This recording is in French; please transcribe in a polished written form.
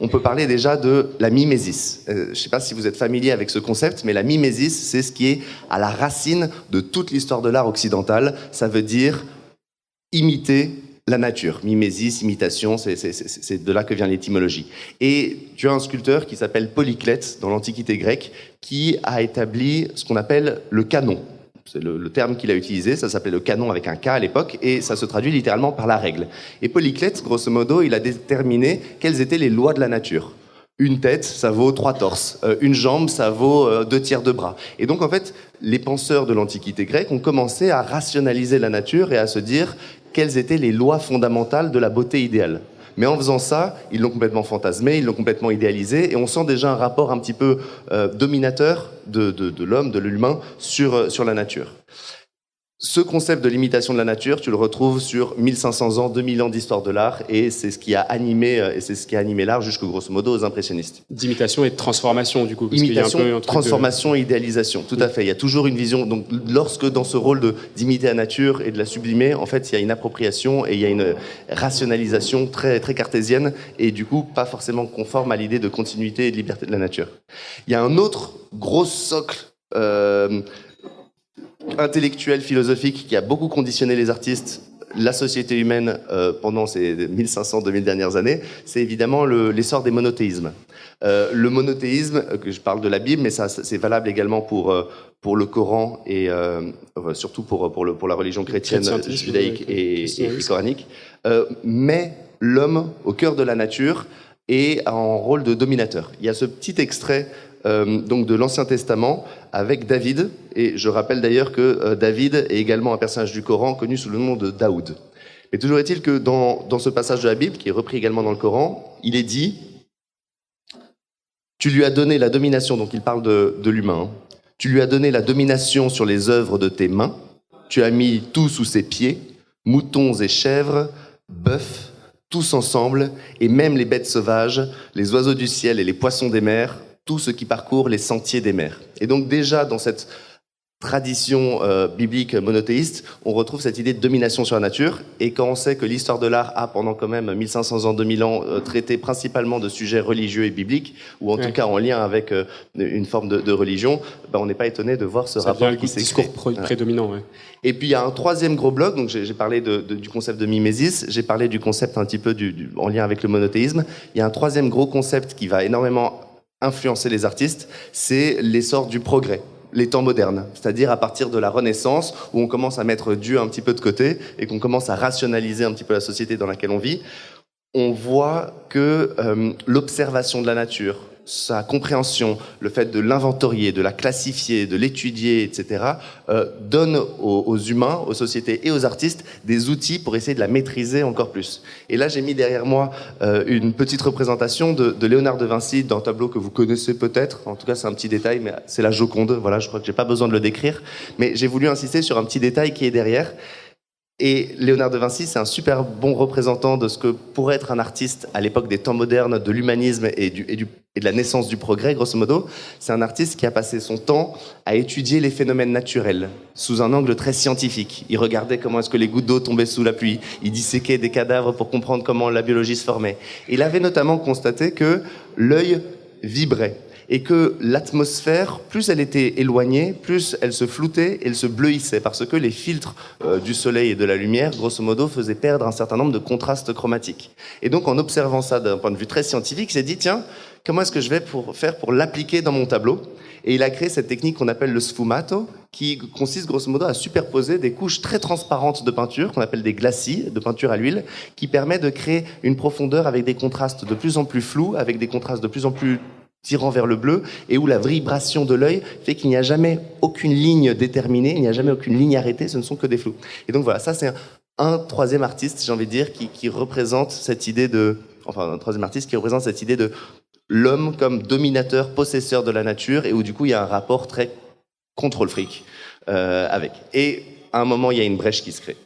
on peut parler déjà de la mimésis. Je ne sais pas si vous êtes familier avec ce concept, mais la mimésis, c'est ce qui est à la racine de toute l'histoire de l'art occidental. Ça veut dire imiter la nature. Mimésis, imitation, c'est de là que vient l'étymologie. Et tu as un sculpteur qui s'appelle Polyclète, dans l'Antiquité grecque, qui a établi ce qu'on appelle le canon. C'est le terme qu'il a utilisé, ça s'appelait le canon avec un K à l'époque, et ça se traduit littéralement par la règle. Et Polyclète, grosso modo, il a déterminé quelles étaient les lois de la nature. Une tête, ça vaut 3 torses. Une jambe, ça vaut 2 tiers de bras. Et donc, en fait, les penseurs de l'Antiquité grecque ont commencé à rationaliser la nature et à se dire quelles étaient les lois fondamentales de la beauté idéale. Mais en faisant ça, ils l'ont complètement fantasmé, ils l'ont complètement idéalisé, et on sent déjà un rapport un petit peu dominateur de l'homme, de l'humain, sur la nature. Ce concept de l'imitation de la nature, tu le retrouves sur 1500 ans, 2000 ans d'histoire de l'art, et c'est ce qui a animé, l'art jusqu'au grosso modo aux impressionnistes. D'imitation et de transformation, du coup. Parce imitation, qu'il y a un peu transformation et idéalisation, tout à fait. Il y a toujours une vision. Donc, lorsque dans ce rôle d'imiter la nature et de la sublimer, en fait, il y a une appropriation et il y a une rationalisation très, très cartésienne, et du coup, pas forcément conforme à l'idée de continuité et de liberté de la nature. Il y a un autre gros socle intellectuel, philosophique, qui a beaucoup conditionné les artistes, la société humaine pendant ces 1500-2000 dernières années, c'est évidemment l'essor des monothéismes. Le monothéisme, que je parle de la Bible, mais ça c'est valable également pour le Coran et surtout pour la religion chrétienne, judaïque et coranique, met l'homme au cœur de la nature et en rôle de dominateur. Il y a ce petit extrait donc de l'Ancien Testament avec David, et je rappelle d'ailleurs que David est également un personnage du Coran connu sous le nom de Daoud. Mais toujours est-il que dans ce passage de la Bible, qui est repris également dans le Coran, il est dit « Tu lui as donné la domination », donc il parle de l'humain, hein. « Tu lui as donné la domination sur les œuvres de tes mains, tu as mis tout sous ses pieds, moutons et chèvres, bœufs, tous ensemble, et même les bêtes sauvages, les oiseaux du ciel et les poissons des mers, tout ce qui parcourt les sentiers des mers. » Et donc déjà, dans cette tradition biblique monothéiste, on retrouve cette idée de domination sur la nature. Et quand on sait que l'histoire de l'art a, pendant quand même 1500 ans, 2000 ans, traité principalement de sujets religieux et bibliques, ou en tout cas en lien avec une forme de religion, on n'est pas étonné de voir ce rapport qui s'est créé. Discours prédominant, ouais. Et puis il y a un troisième gros bloc, donc j'ai parlé du concept de mimésis, j'ai parlé du concept un petit peu en lien avec le monothéisme. Il y a un troisième gros concept qui va énormément influencer les artistes, c'est l'essor du progrès, les temps modernes, c'est-à-dire à partir de la Renaissance, où on commence à mettre Dieu un petit peu de côté et qu'on commence à rationaliser un petit peu la société dans laquelle on vit. On voit que l'observation de la nature, sa compréhension, le fait de l'inventorier, de la classifier, de l'étudier, etc., donne aux humains, aux sociétés et aux artistes des outils pour essayer de la maîtriser encore plus. Et là, j'ai mis derrière moi une petite représentation de Léonard de Vinci d'un tableau que vous connaissez peut-être. En tout cas, c'est un petit détail, mais c'est la Joconde. Voilà, je crois que j'ai pas besoin de le décrire. Mais j'ai voulu insister sur un petit détail qui est derrière. Et Léonard de Vinci, c'est un super bon représentant de ce que pourrait être un artiste à l'époque des temps modernes, de l'humanisme et de la naissance du progrès, grosso modo. C'est un artiste qui a passé son temps à étudier les phénomènes naturels sous un angle très scientifique. Il regardait comment est-ce que les gouttes d'eau tombaient sous la pluie. Il disséquait des cadavres pour comprendre comment la biologie se formait. Et il avait notamment constaté que l'œil vibrait. Et que l'atmosphère, plus elle était éloignée, plus elle se floutait, elle se bleuissait, parce que les filtres du soleil et de la lumière, grosso modo, faisaient perdre un certain nombre de contrastes chromatiques. Et donc, en observant ça d'un point de vue très scientifique, il s'est dit, tiens, comment est-ce que je vais faire pour l'appliquer dans mon tableau ? Et il a créé cette technique qu'on appelle le sfumato, qui consiste grosso modo à superposer des couches très transparentes de peinture, qu'on appelle des glacis, de peinture à l'huile, qui permet de créer une profondeur avec des contrastes de plus en plus flous, avec des contrastes de plus en plus tirant vers le bleu, et où la vibration de l'œil fait qu'il n'y a jamais aucune ligne déterminée, il n'y a jamais aucune ligne arrêtée, ce ne sont que des flous. Et donc voilà, ça c'est un troisième artiste, j'ai envie de dire, qui représente cette idée un troisième artiste qui représente cette idée de l'homme comme dominateur, possesseur de la nature, et où du coup il y a un rapport très contrôle fric avec. Et à un moment, il y a une brèche qui se crée.